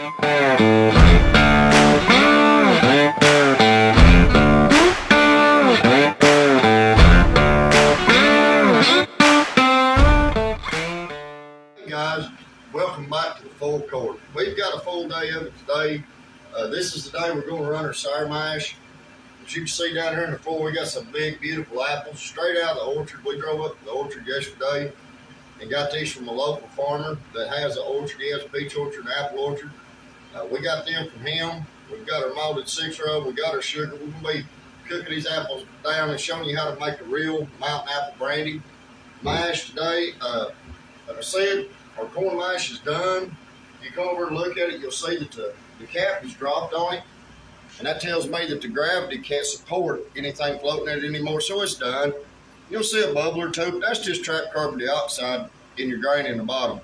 Guys, welcome back to the full court. We've got a full day of it today. This is the day we're going to run our sour mash. As you can see down here in the floor, we got some big, beautiful apples straight out of the orchard. We drove up to the orchard yesterday and got these from a local farmer that has an orchard. He has a peach orchard and apple orchard. We got them from him. We've got our malted 6-row. We got our sugar. We're going to be cooking these apples down and showing you how to make a real mountain apple brandy mash today. Like I said, our corn mash is done. If you come over and look at it, you'll see that the cap is dropped on it. And that tells me that the gravity can't support anything floating in it anymore, so it's done. You'll see a bubble or two, but that's just trapped carbon dioxide in your grain in the bottom.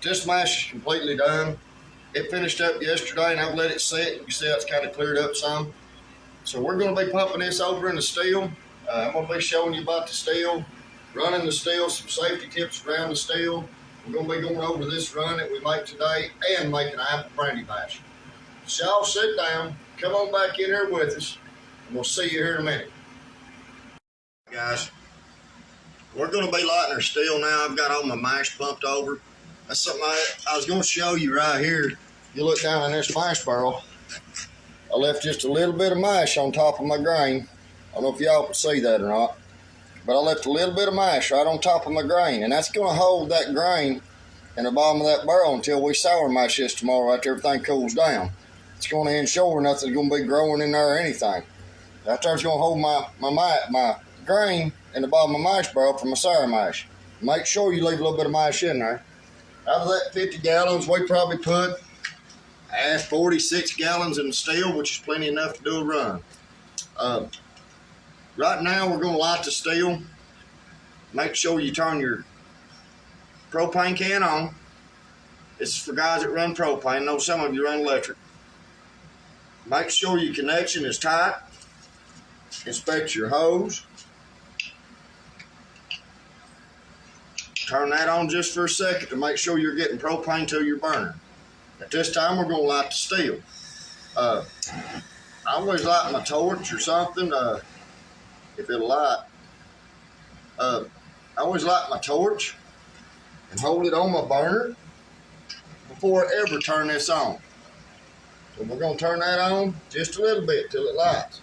This mash is completely done. It finished up yesterday, and I've let it sit. You can see it's kind of cleared up some. So we're going to be pumping this over in the still. I'm going to be showing you about the still, running the still, some safety tips around the still. We're going to be going over this run that we make today and making an apple brandy mash. So y'all sit down, come on back in here with us, and we'll see you here in a minute. Guys, we're going to be lighting our still now. I've got all my mash pumped over. That's something I was going to show you right here. You look down in this mash barrel. I left just a little bit of mash on top of my grain. I don't know if y'all can see that or not, but I left a little bit of mash right on top of my grain, and that's going to hold that grain in the bottom of that barrel until we sour mash this tomorrow after everything cools down. It's going to ensure nothing's going to be growing in there or anything. That there's going to hold my grain in the bottom of my mash barrel for my sour mash. Make sure you leave a little bit of mash in there. Out of that 50 gallons, we probably put 46 gallons in the still, which is plenty enough to do a run. Right now, we're going to light the still. Make sure you turn your propane can on. This is for guys that run propane. I know some of you run electric. Make sure your connection is tight. Inspect your hose. Turn that on just for a second to make sure you're getting propane to your burner. At this time, we're going to light the still. I always light my torch or something, if it'll light. I always light my torch and hold it on my burner before I ever turn this on. So we're going to turn that on just a little bit till it lights.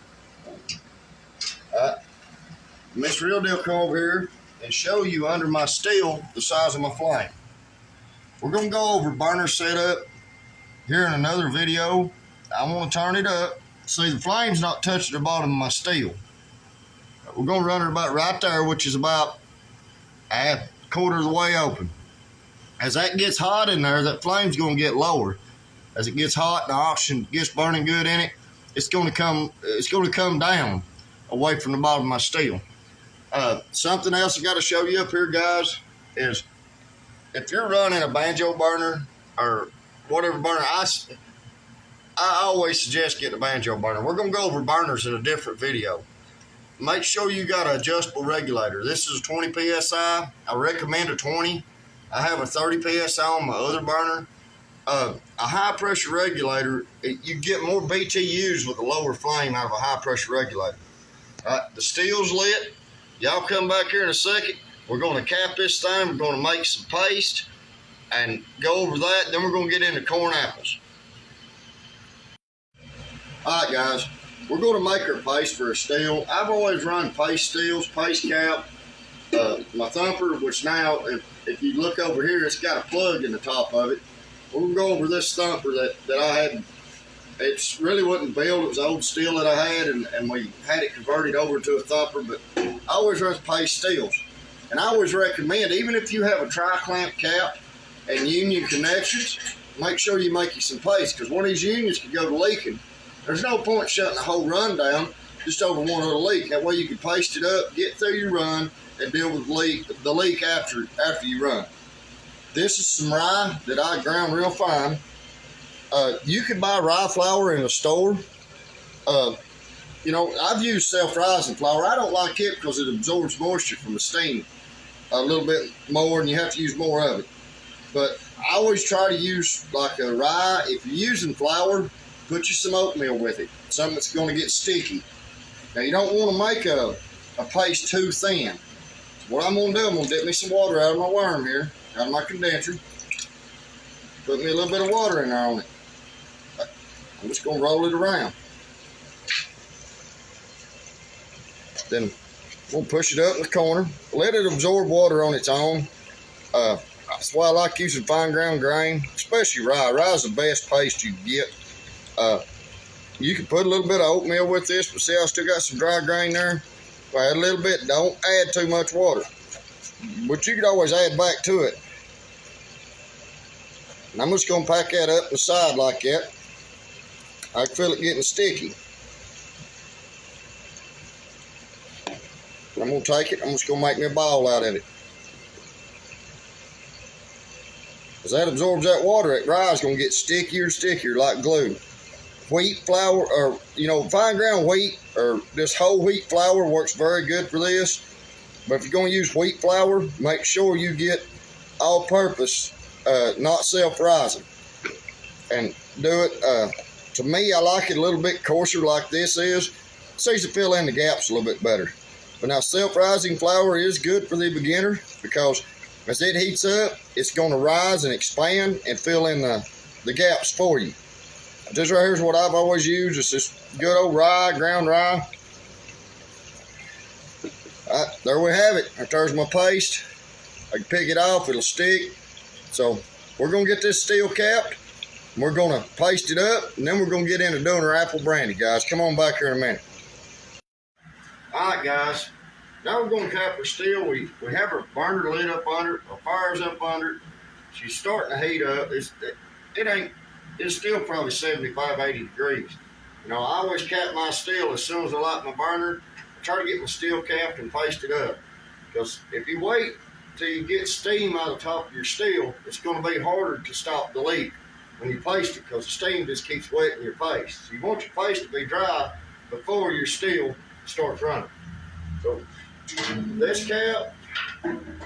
Miss Real Deal come over here and show you under my still the size of my flame. We're going to go over burner setup here in another video. I want to turn it up. See, the flame's not touching the bottom of my still. We're going to run it about right there, which is about a quarter of the way open. As that gets hot in there, that flame's going to get lower. As it gets hot and the oxygen gets burning good in it, it's going to come down away from the bottom of my still. Something else I got to show you up here, guys, is if you're running a banjo burner or whatever burner, I always suggest getting a banjo burner. We're going to go over burners in a different video. Make sure you got an adjustable regulator. This is a 20 PSI. I recommend a 20. I have a 30 PSI on my other burner. A high pressure regulator, you get more BTUs with a lower flame out of a high pressure regulator. The still's lit. Y'all come back here in a second. We're going to cap this thing. We're going to make some paste and go over that. Then we're going to get into corn apples. All right, guys. We're going to make our paste for a still. I've always run paste stills, paste cap. My thumper, which now, if you look over here, it's got a plug in the top of it. We're going to go over this thumper that I had. It really wasn't built. It was an old steel that I had, and we had it converted over to a thumper. But I always run paste stills. And I always recommend, even if you have a tri-clamp cap and union connections, make sure you make you some paste, because one of these unions could go to leaking. There's no point shutting the whole run down just over one little leak. That way you can paste it up, get through your run, and deal with the leak after you run. This is some rye that I ground real fine. You can buy rye flour in a store. You know, I've used self-rising flour. I don't like it because it absorbs moisture from the steam a little bit more, and you have to use more of it. But I always try to use like a rye. If you're using flour, put you some oatmeal with it. Something that's going to get sticky. Now you don't want to make a paste too thin. So what I'm going to do, I'm going to dip me some water out of my worm here, out of my condenser. Put me a little bit of water in there on it. I'm just going to roll it around. Then I'm going to push it up in the corner. Let it absorb water on its own. That's why I like using fine ground grain, especially rye. Rye is the best paste you can get. You can put a little bit of oatmeal with this, but see I still got some dry grain there? Add a little bit. Don't add too much water. But you can always add back to it. And I'm just going to pack that up the side like that. I can feel it getting sticky. I'm going to take it. I'm just going to make me a ball out of it. As that absorbs that water, that rye is going to get stickier and stickier like glue. Wheat flour, or fine ground wheat, or this whole wheat flour works very good for this. But if you're going to use wheat flour, make sure you get all-purpose, not self-rising, and do it. To me, I like it a little bit coarser like this is. It seems to fill in the gaps a little bit better. But now self-rising flour is good for the beginner because as it heats up, it's going to rise and expand and fill in the gaps for you. This right here is what I've always used. It's this good old rye, ground rye. All right, there we have it. There's my paste. I can pick it off, it'll stick. So we're going to get this steel capped. We're going to paste it up, and then we're going to get into doing our apple brandy, guys. Come on back here in a minute. All right, guys. Now we're going to cap our steel. We have our burner lit up under it. Our fire's up under it. She's starting to heat up. It's still probably 75, 80 degrees. I always cap my steel as soon as I light my burner. I try to get my steel capped and paste it up. Because if you wait till you get steam out of the top of your steel, it's going to be harder to stop the leak when you paste it because the steam just keeps wetting your face. So you want your face to be dry before your steel starts running. So this cap,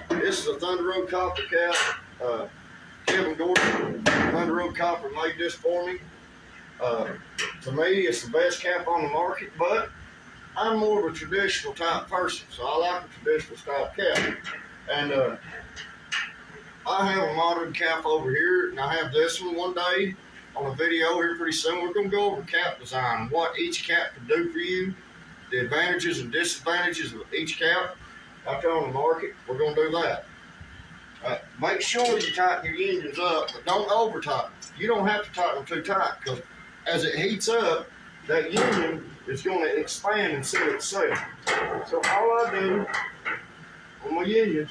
this is a Thunder Road copper cap. Kevin Gordon, Thunder Road Copper, made this for me. To me, it's the best cap on the market, but I'm more of a traditional type person, so I like a traditional style cap. And I have a modern cap over here, and I have this one day on a video here pretty soon. We're going to go over cap design and what each cap can do for you, the advantages and disadvantages of each cap out there on the market. We're going to do that. Make sure you tighten your engines up, but don't over tighten. You don't have to tighten them too tight because as it heats up, that union is going to expand and seal itself. So all I do on my unions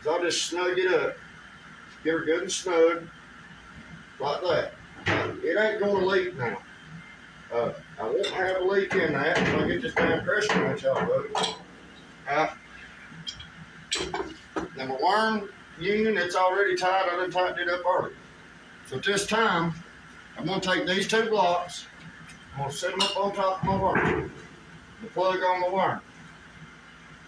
is I just snug it up, get her good and snug, like that. It ain't going to leak now. I won't have a leak in that until I get this damn pressure wrench off of it. Now my worm union, it's already tight. I done tightened it up early. So at this time, I'm going to take these two blocks. I'm going to set them up on top of my worm. The plug on my worm.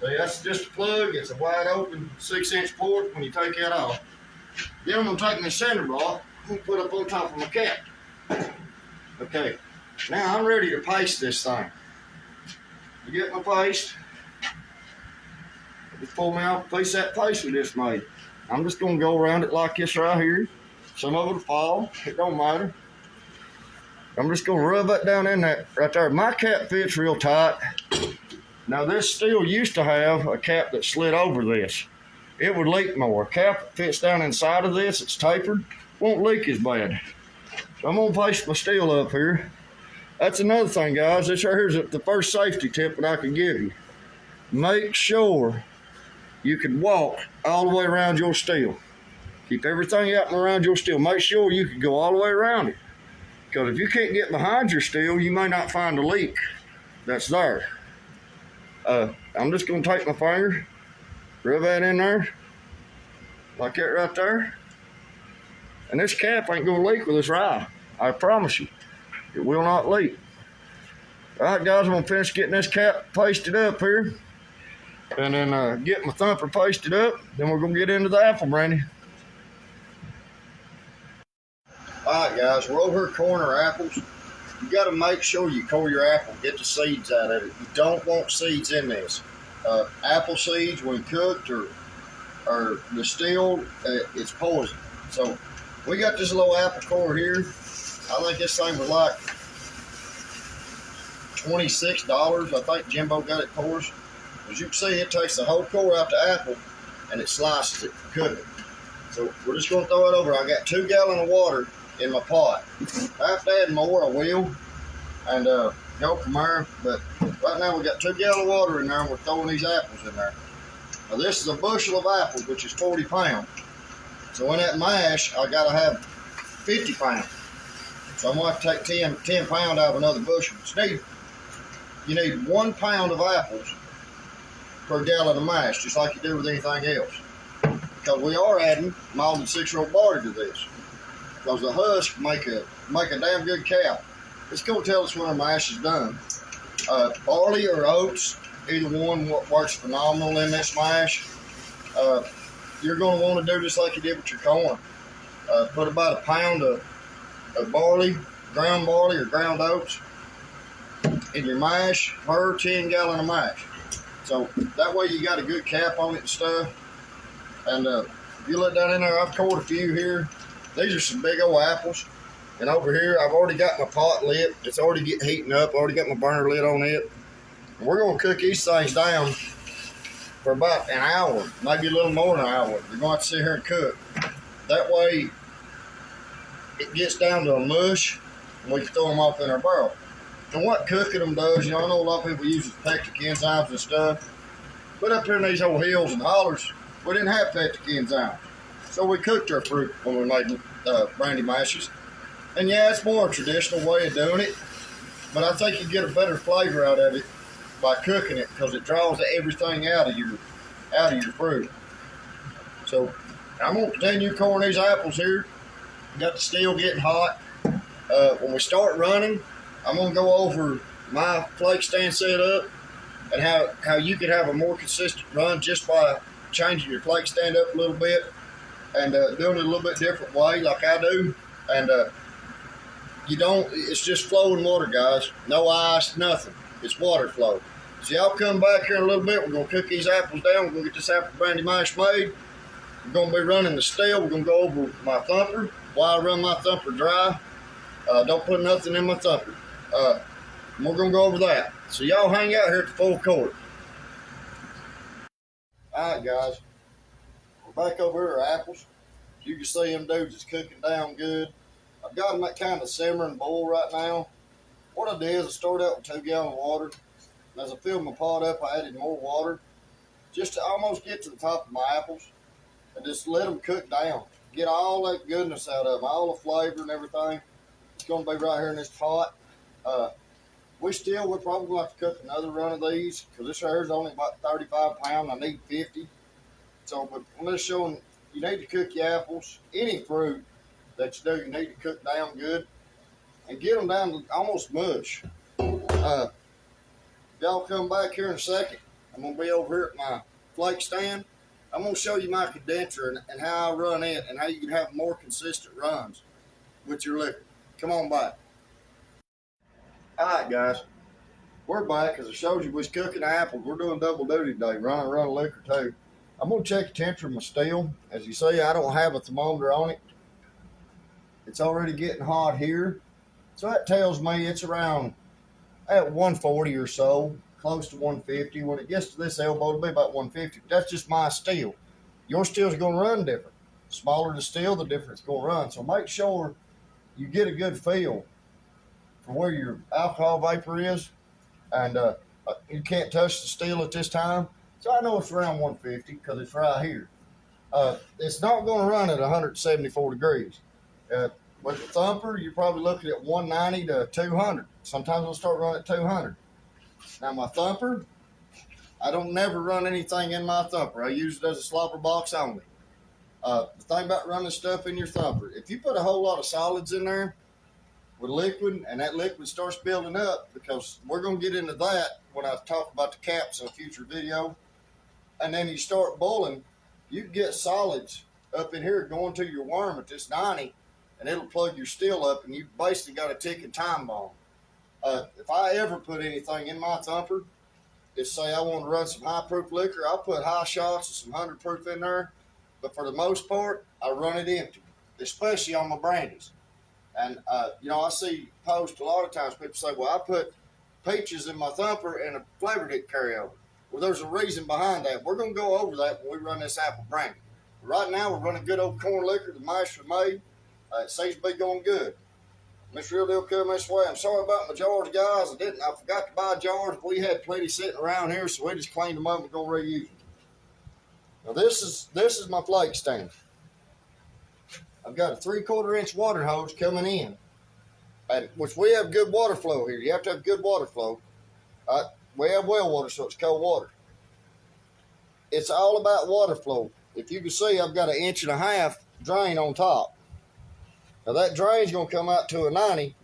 See, that's just a plug. It's a wide open 6-inch port when you take that off. Then I'm going to take my center block and put up on top of my cap. Okay, now I'm ready to paste this thing. To get my paste, just pull me out a piece of that paste we just made. I'm just going to go around it like this right here. Some of it will fall. It don't matter. I'm just going to rub that down in that right there. My cap fits real tight. Now this steel used to have a cap that slid over this. It would leak more. A cap that fits down inside of this, it's tapered, won't leak as bad. So I'm going to paste my steel up here. That's another thing, guys. This right here is the first safety tip that I can give you. Make sure you can walk all the way around your steel. Keep everything out and around your steel. Make sure you can go all the way around it. Because if you can't get behind your steel, you may not find a leak that's there. I'm just going to take my finger, rub that in there, like that right there. And this cap ain't going to leak with this rye. I promise you. It will not leak. All right, guys, I'm going to finish getting this cap pasted up here. And then get my thumper pasted up. Then we're going to get into the apple brandy. All right, guys, we're over here coring our apples. You got to make sure you core your apple, get the seeds out of it. You don't want seeds in this. Apple seeds, when cooked or distilled, it's poison. So we got this little apple core here. I think this thing was like $26. I think Jimbo got it for us. As you can see, it takes the whole core out the apple and it slices it, cook it. So we're just going to throw it over. I got 2 gallons of water in my pot. If I have to add more, I will, and go from there. But right now we got 2 gallons of water in there, and we're throwing these apples in there. Now this is a bushel of apples, which is 40 pounds. So in that mash, I got to have 50 pounds. So I'm going to have to take 10 pounds out of another bushel. You need 1 pound of apples per gallon of mash, just like you do with anything else. Because we are adding malted 6-year-old barley to this. Because the husk make a damn good cap. It's going to tell us when our mash is done. Barley or oats, either one works phenomenal in this mash. You're going to want to do just like you did with your corn. Put about a pound of barley, ground barley or ground oats in your mash per 10 gallon of mash. So that way you got a good cap on it and stuff. And if you look down in there, I've cored a few here. These are some big old apples. And over here, I've already got my pot lit. It's already heating up. I already got my burner lit on it. And we're going to cook these things down for about an hour, maybe a little more than an hour. We're going to have to sit here and cook. That way, it gets down to a mush, and we can throw them off in our barrel. And what cooking them does, I know a lot of people use pectic enzymes and stuff. But up here in these old hills and hollers, we didn't have pectic enzymes. So we cooked our fruit when we made brandy mashes. And yeah, it's more a traditional way of doing it, but I think you get a better flavor out of it by cooking it because it draws everything out of your fruit. So I'm gonna continue coring these apples here. Got the steel getting hot. When we start running, I'm gonna go over my flake stand setup and how you could have a more consistent run just by changing your flake stand up a little bit and doing it a little bit different way like I do. And it's just flowing water, guys. No ice, nothing. It's water flow. So y'all come back here in a little bit. We're going to cook these apples down. We're going to get this apple brandy mash made. We're going to be running the still. We're going to go over my thumper. While I run my thumper dry, don't put nothing in my thumper. We're going to go over that. So y'all hang out here at the full court. All right, guys. We're back over here at apples. You can see them dudes is cooking down good. I've got them at kind of simmering boil right now. What I did is I started out with 2 gallons of water. And as I filled my pot up, I added more water just to almost get to the top of my apples and just let them cook down. Get all that goodness out of them, all the flavor and everything. It's going to be right here in this pot. We're probably going to have to cook another run of these because this right here is only about 35 pounds. I need 50. So, but I'm just showing you need to cook your apples, any fruit that you do, you need to cook down good and get them down to almost mush. Y'all come back here in a second. I'm going to be over here at my flake stand. I'm going to show you my condenser and how I run it and how you can have more consistent runs with your liquor. Come on back. All right, guys. We're back. As I showed you, we was cooking apples. We're doing double duty today, run liquor too. I'm going to check the temperature of my still. As you see, I don't have a thermometer on it. It's already getting hot here. So that tells me it's around at 140 or so, close to 150. When it gets to this elbow, it'll be about 150. That's just my still. Your still's going to run different. The smaller the still, the different it's going to run. So make sure you get a good feel for where your alcohol vapor is. And you can't touch the steel at this time. So I know it's around 150 because it's right here. It's not going to run at 174 degrees. With the thumper, you're probably looking at 190 to 200. Sometimes I'll start running at 200. Now my thumper, I don't never run anything in my thumper. I use it as a slopper box only. The thing about running stuff in your thumper, if you put a whole lot of solids in there with liquid and that liquid starts building up, because we're going to get into that when I talk about the caps in a future video, and then you start boiling, you can get solids up in here going to your worm at this 90, and it'll plug your still up, and you basically got a ticking time bomb. If I ever put anything in my thumper, just say I want to run some high proof liquor, I'll put high shots and some 100 proof in there. But for the most part, I run it empty, especially on my brandies. And, I see posts a lot of times, people say, well, I put peaches in my thumper and a flavor didn't carry over. Well, there's a reason behind that. We're going to go over that when we run this apple brandy. Right now, we're running good old corn liquor. The mash was made. It seems to be going good. Miss Real Deal come this way. I'm sorry about my jars, guys. I forgot to buy jars. We had plenty sitting around here, so we just cleaned them up and going to reuse them. Now, this is my flake stand. I've got a 3/4 inch water hose coming in, which we have good water flow here. You have to have good water flow. We have well water, so it's cold water. It's all about water flow. If you can see, I've got an 1.5 inch drain on top. Now that drain's going to come out to a 90,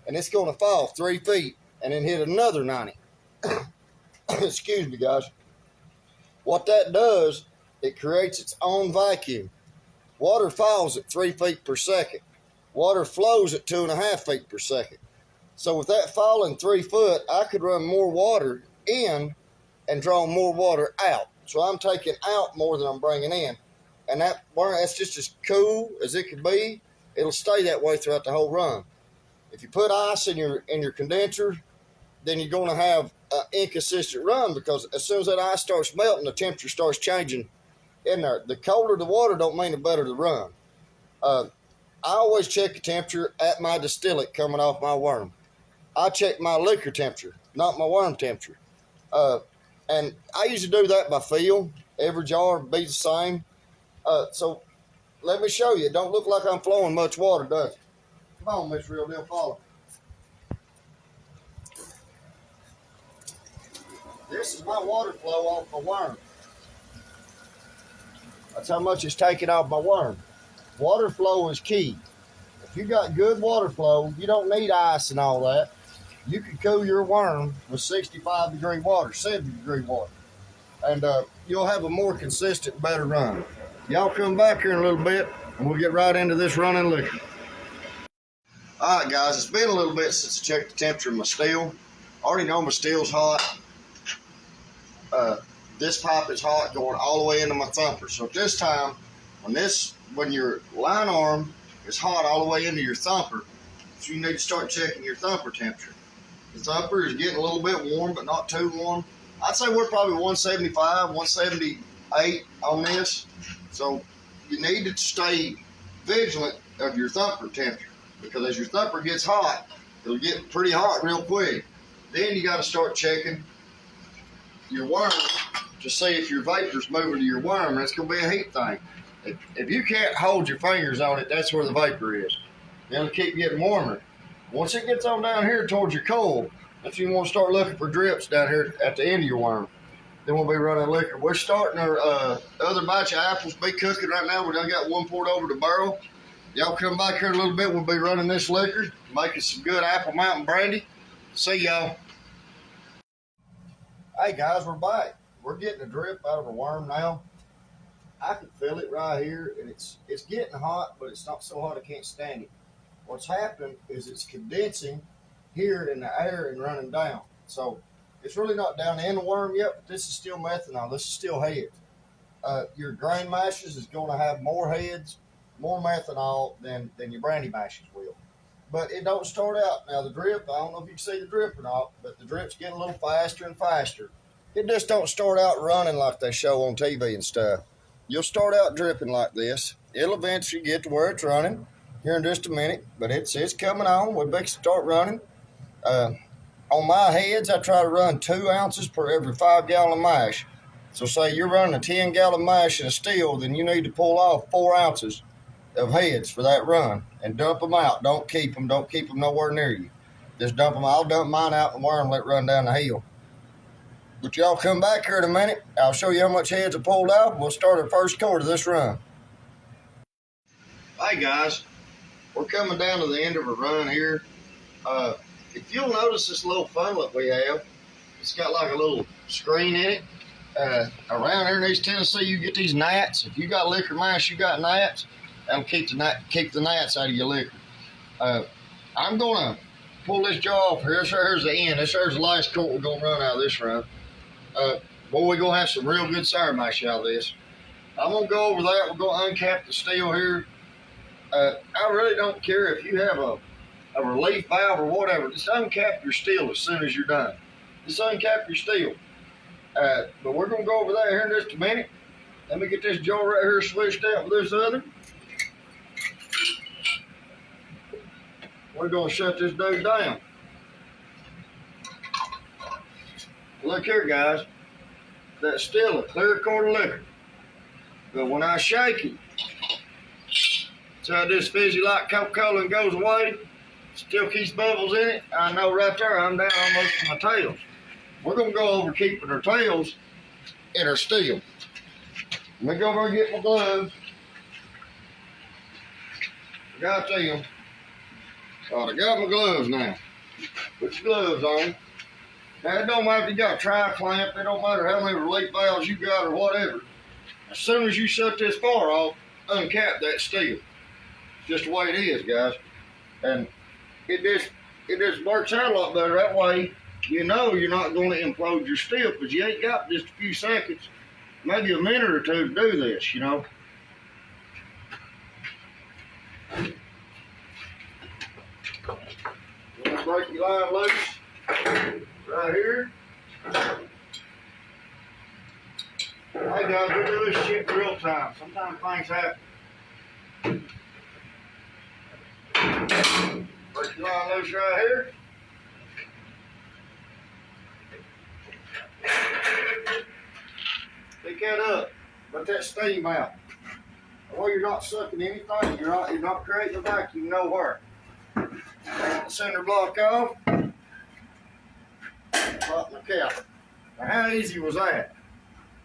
and it's going to fall 3 feet and then hit another 90. Excuse me, guys. What that does, it creates its own vacuum. Water falls at 3 feet per second. Water flows at 2.5 feet per second. So with that falling 3 foot, I could run more water in and draw more water out. So I'm taking out more than I'm bringing in. And that's just as cool as it could be. It'll stay that way throughout the whole run. If you put ice in your condenser, then you're going to have an inconsistent run, because as soon as that ice starts melting, the temperature starts changing in there. The colder the water don't mean the better the run. I always check the temperature at my distillate coming off my worm. I check my liquor temperature, not my worm temperature. And I usually do that by feel. Every jar be the same. So let me show you. It don't look like I'm flowing much water, does it? Come on, Miss Real Deal, follow. This is my water flow off my worm. That's how much it's taking off my worm. Water flow is key. If you got good water flow, you don't need ice and all that. You can cool your worm with 65-degree water, 70-degree water. And you'll have a more consistent, better run. Y'all come back here in a little bit, and we'll get right into this running liquor. All right, guys, it's been a little bit since I checked the temperature of my still. I already know my still's hot. This pipe is hot going all the way into my thumper. So at this time, when your line arm is hot all the way into your thumper, so you need to start checking your thumper temperature. The thumper is getting a little bit warm, but not too warm. I'd say we're probably 175, 178 on this. So you need to stay vigilant of your thumper temperature, because as your thumper gets hot, it'll get pretty hot real quick. Then you got to start checking your worm to see if your vapor's moving to your worm. That's going to be a heat thing. If you can't hold your fingers on it, that's where the vapor is. It'll keep getting warmer. Once it gets on down here towards your coal, that's when you want to start looking for drips down here at the end of your worm. Then we'll be running liquor. We're starting our other batch of apples be cooking right now. We done got one poured over the barrel. Y'all come back here in a little bit. We'll be running this liquor, making some good Apple Mountain brandy. See y'all. Hey guys, we're back. We're getting a drip out of a worm now. I can feel it right here, and it's getting hot, but it's not so hot I can't stand it. What's happened is it's condensing here in the air and running down. So it's really not down in the worm yet, but this is still methanol. This is still heads. Your grain mashes is going to have more heads, more methanol than your brandy mashes will. But it don't start out. Now the drip, I don't know if you can see the drip or not, but the drip's getting a little faster and faster. It just don't start out running like they show on TV and stuff. You'll start out dripping like this. It'll eventually get to where it's running here in just a minute, but it's coming on. We'll make it start running. On my heads, I try to run 2 ounces per every 5-gallon mash. So say you're running a 10-gallon mash in a still, then you need to pull off 4 ounces of heads for that run and dump them out. Don't keep them nowhere near you. Just dump them. I'll dump mine out in the worm and let it run down the hill. But y'all come back here in a minute. I'll show you how much heads are pulled out. We'll start our first quart of this run. Hey guys, we're coming down to the end of a run here. If you'll notice this little funnel that we have, it's got like a little screen in it. Around here in East Tennessee, you get these gnats. If you got liquor mash, you got gnats. That'll keep the gnats out of your liquor. I'm gonna pull this jar off here. Here's the end. This here's the last quart we're gonna run out of this run. Boy, we're gonna have some real good sour mash out of this. I'm gonna go over that. We're gonna uncap the still here. I really don't care if you have a relief valve or whatever. Just uncap your still as soon as you're done. Just uncap your still. But we're gonna go over that here in just a minute. Let me get this jar right here switched out with this other. We're gonna shut this dude down. Look here, guys. That's still a clear quart of liquor. But when I shake it, so this fizzy like Coca-Cola and goes away, still keeps bubbles in it, I know right there I'm down almost to my tails. We're gonna go over keeping our tails in our still. Let me go over and get my gloves. I got them. Right, I got my gloves now. Put your gloves on. Now, it don't matter if you got a tri-clamp, it don't matter how many relief valves you got or whatever. As soon as you shut this bar off, uncap that steel. It's just the way it is, guys. And it just works out a lot better. That way, you know you're not going to implode your steel because you ain't got just a few seconds, maybe a minute or two to do this, you know. Break your line loose right here. Hey guys, we do this shit in real time. Sometimes things happen. Break your line loose right here. Pick that up. Let that steam out. Well, you're not sucking anything. You're not creating a vacuum nowhere. Take the center block off. Pop my cap. Now, how easy was that?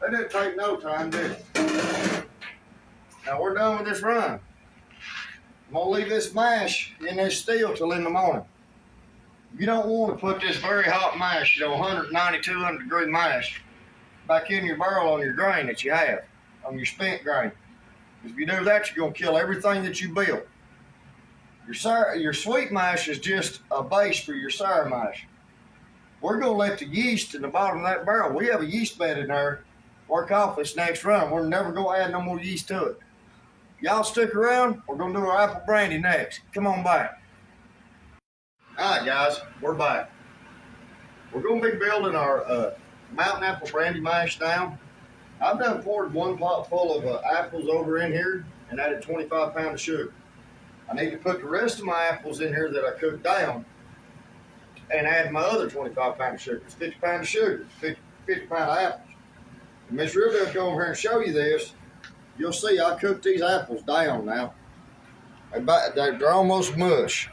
That didn't take no time, did it? Now we're done with this run. I'm gonna leave this mash in this still till in the morning. You don't want to put this very hot mash, 190, 200 degree mash, back in your barrel on your grain that you have, on your spent grain. If you do that, you're gonna kill everything that you built. Your sweet mash is just a base for your sour mash. We're gonna let the yeast in the bottom of that barrel, we have a yeast bed in there, work off this next run. We're never gonna add no more yeast to it. Y'all stick around, we're gonna do our apple brandy next. Come on back. All right, guys, we're back. We're gonna be building our mountain apple brandy mash now. I've done poured one pot full of apples over in here and added 25 pounds of sugar. I need to put the rest of my apples in here that I cooked down and add my other 25 pounds of sugar. It's 50 pounds of sugar, 50 pounds of apples. And Miss Ruby will come over here and show you this. You'll see I cooked these apples down now. They're almost mush.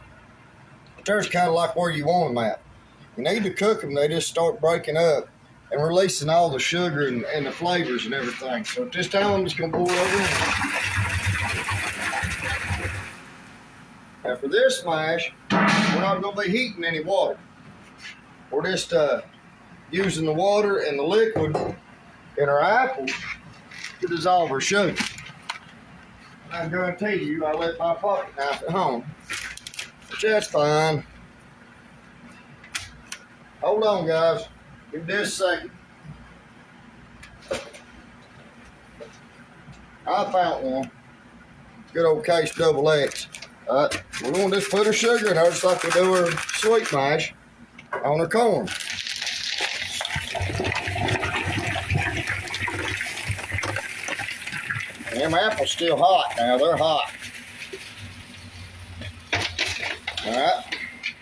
But there's kind of like where you want them at. You need to cook them, they just start breaking up and releasing all the sugar and the flavors and everything. So at this time, I'm just going to pour it over in. Now for this mash, we're not going to be heating any water. We're just using the water and the liquid in our apples to dissolve our sugar. I guarantee you, I left my pocket knife at home, but that's fine. Hold on, guys. Give me just a second. I found one. Good old Case Double X. We're going to just put our sugar in there just like we do our sweet mash on our corn. And them apples still hot now. They're hot. All right.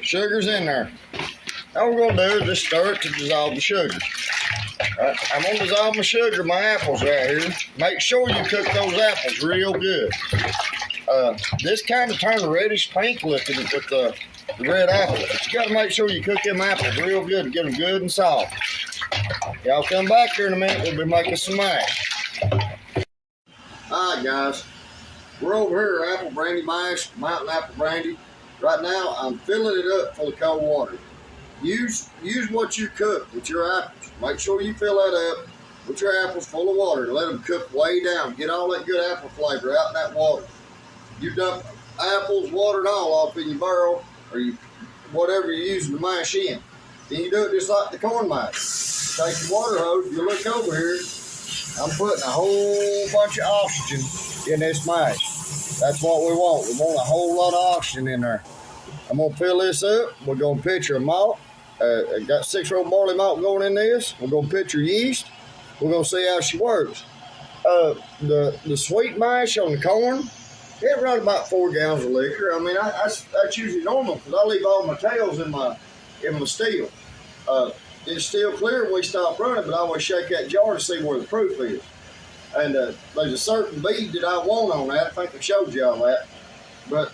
Sugar's in there. All we're going to do is just stir it to dissolve the sugar. Right, I'm going to dissolve my sugar, my apples right here. Make sure you cook those apples real good. This kind of turn reddish pink looking with the red apples. But you got to make sure you cook them apples real good and get them good and soft. Y'all come back here in a minute. We'll be making some mash. All right, guys. We're over here at apple brandy mash, mountain apple brandy. Right now, I'm filling it up full of cold water. Use what you cook with your apples. Make sure you fill that up with your apples full of water and let them cook way down. Get all that good apple flavor out in that water. You dump apples, water, and all off in your barrel, or whatever you're using to mash in. Then you do it just like the corn mash. Take your water hose, you look over here, I'm putting a whole bunch of oxygen in this mash. That's what we want. We want a whole lot of oxygen in there. I'm going to fill this up. We're going to pitcher malt. I got 6-year-old barley malt going in this. We're going to pitcher yeast. We're going to see how she works. The sweet mash on the corn, it runs about 4 gallons of liquor. I mean, that's usually normal because I leave all my tails in my still. It's still clear when we stop running, but I always shake that jar to see where the proof is. And there's a certain bead that I want on that. I think I showed y'all that. But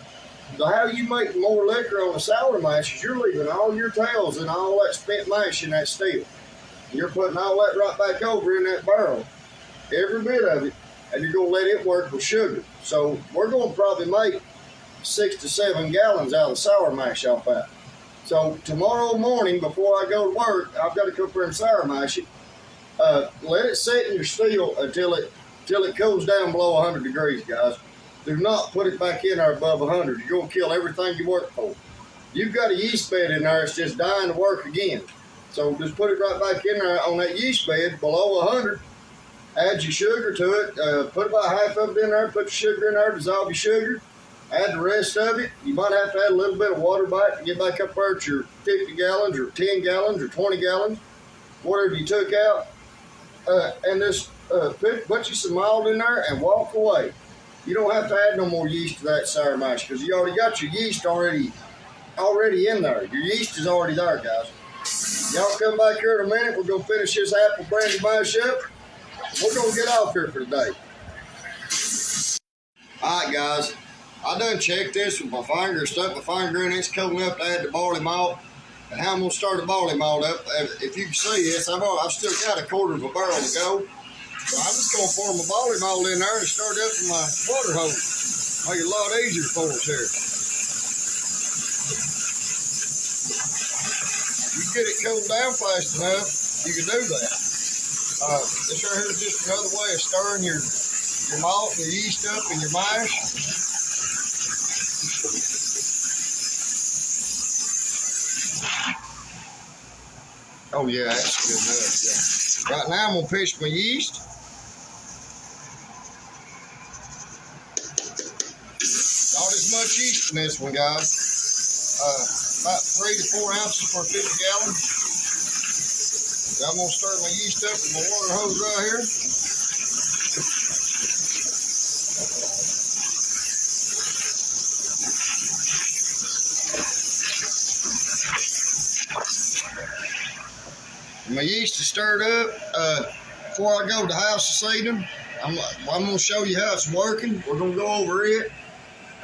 how you make more liquor on a sour mash is you're leaving all your tails and all that spent mash in that still. You're putting all that right back over in that barrel, every bit of it, and you're going to let it work with sugar. So we're going to probably make 6 to 7 gallons out of the sour mash off that. So tomorrow morning, before I go to work, I've got to come up here and sour mash it. Let it sit in your still until it cools down below 100 degrees, guys. Do not put it back in there above 100. You're going to kill everything you work for. You've got a yeast bed in there. It's just dying to work again. So just put it right back in there on that yeast bed below 100. Add your sugar to it. Put about half of it in there. Put the sugar in there. Dissolve your sugar. Add the rest of it. You might have to add a little bit of water back to get back up there at your 50 gallons or 10 gallons or 20 gallons, whatever you took out. And just put you some malt in there and walk away. You don't have to add no more yeast to that sour mash because you already got your yeast already in there. Your yeast is already there, guys. Y'all come back here in a minute. We're going to finish this apple brandy mash up. We're going to get off here for today. All right, guys. I done checked this with my finger, stuck my finger in. It's cold enough to add the barley malt. And how I'm going to start the barley malt up, if you can see this, I've still got a quarter of a barrel to go. So I'm just going to pour my barley malt in there and start up with my water hose. Make it a lot easier for us here. If you get it cooled down fast enough, you can do that. This right here is just another way of stirring your malt and your yeast up in your mash. Oh yeah, that's good enough. Yeah. Right now I'm gonna pitch my yeast. Not as much yeast in this one, guys. About 3 to 4 ounces per 50 gallon. So I'm gonna stir my yeast up with my water hose right here. My yeast is stirred up. Before I go to the house this evening, I'm going to show you how it's working. We're going to go over it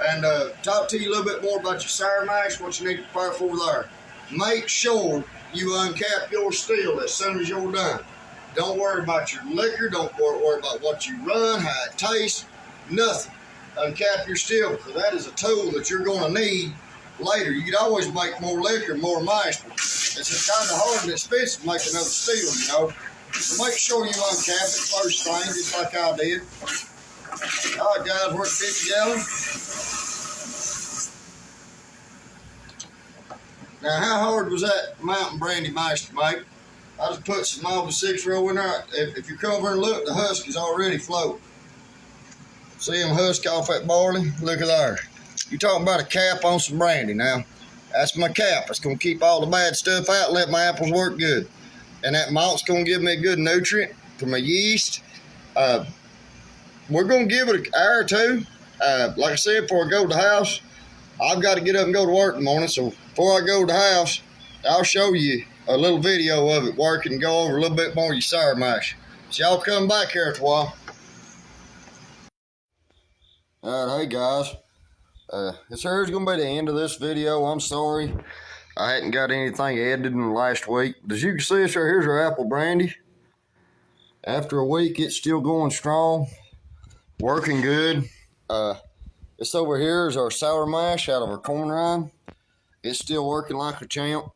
and talk to you a little bit more about your sour mash, what you need to prepare for there. Make sure you uncap your still as soon as you're done. Don't worry about your liquor. Don't worry about what you run, how it tastes, nothing. Uncap your still because that is a tool that you're going to need later. You can always make more liquor, more mash. It's kind of hard and expensive to make another still, you know. So make sure you uncap it first thing, just like I did. All right, guys, we're at 50 gallons. Now, how hard was that mountain brandy mash to make? I just put some malt and 6-year-old in there. If you come over and look, the husk is already floating. See them husk off that barley? Look at there. You're talking about a cap on some brandy now. That's my cap. It's going to keep all the bad stuff out and let my apples work good. And that malt's going to give me a good nutrient for my yeast. We're going to give it an hour or two. Like I said, before I go to the house, I've got to get up and go to work in the morning. So before I go to the house, I'll show you a little video of it working and go over a little bit more of your sour mash. So y'all come back here for a while. All right, hey guys. This here's going to be the end of this video. I'm sorry I hadn't got anything edited in the last week. As you can see, this right here's our apple brandy. After a week, it's still going strong, working good. This over here is our sour mash out of our corn rind. It's still working like a champ.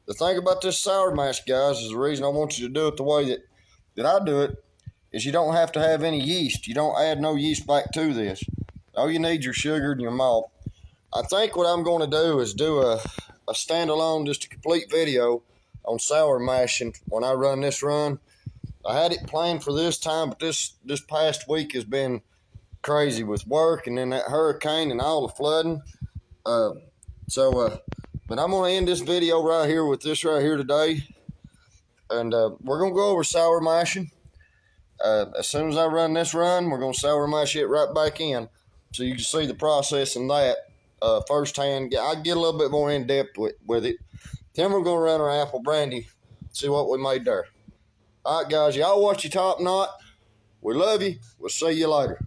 The thing about this sour mash, guys, is the reason I want you to do it the way that I do it, is you don't have to have any yeast. You don't add no yeast back to this. All you need is your sugar and your malt. I think what I'm going to do is do a standalone, just a complete video on sour mashing when I run this run. I had it planned for this time, but this past week has been crazy with work and then that hurricane and all the flooding. But I'm going to end this video right here with this right here today. And we're going to go over sour mashing. As soon as I run this run, we're going to sour mash it right back in. So you can see the process in that firsthand. I'll get a little bit more in depth with it. Then we're going to run our apple brandy, see what we made there. All right, guys, y'all watch your top knot. We love you. We'll see you later.